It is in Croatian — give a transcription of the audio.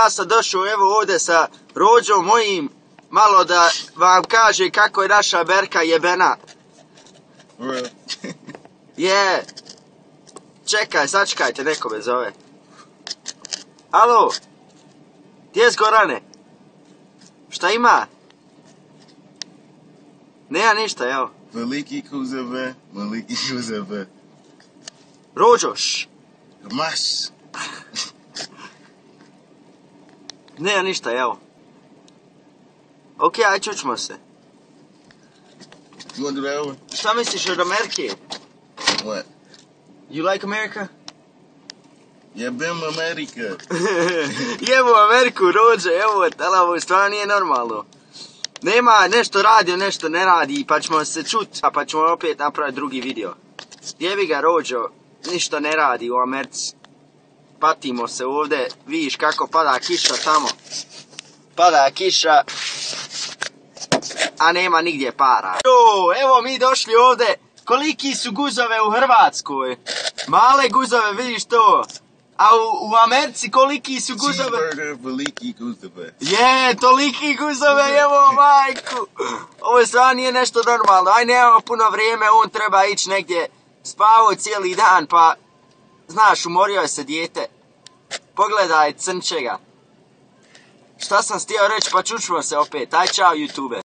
ja sam došao evo ovdje sa Rođom mojim, malo da vam kaže kako je naša berka jebena. Je. Čekaj, sačekajte, neko me zove. Alo? Gdje je Gorane? Šta ima? Nema ništa, evo. Veliki kuzeve, veliki kuzeve. Rođoš? Maš. Nema ništa, evo. Okej, aj čućmo se. You wanna do that over? Šta misliš od Amerike? What? You like America? Jebem Amerika. Jebo Ameriku, Rođe, evo, ovo stvarno nije normalno. Nema, nešto radi, nešto ne radi, pa ćemo se čut, pa ćemo opet napraviti drugi video. Jebi ga, Rođo, ništa ne radi u Americi. Patimo se ovdje, vidiš kako pada kiša tamo. Pada kiša, a nema nigdje para. Evo mi došli ovdje, koliki su guzove u Hrvatskoj? Male guzove, vidiš to? A u Americi koliki su guzove? Cheeseburger, veliki kuzeve. Je, toliki guzove, evo majku. Ovo stvarno nije nešto normalno. Aj, nemamo puno vrijeme, on treba ići negdje. Spavao cijeli dan, pa... Znaš, umorio je se dijete. Pogledaj, crnčega. Šta sam htio reći, pa čućmo se opet. Aj, čao, YouTube.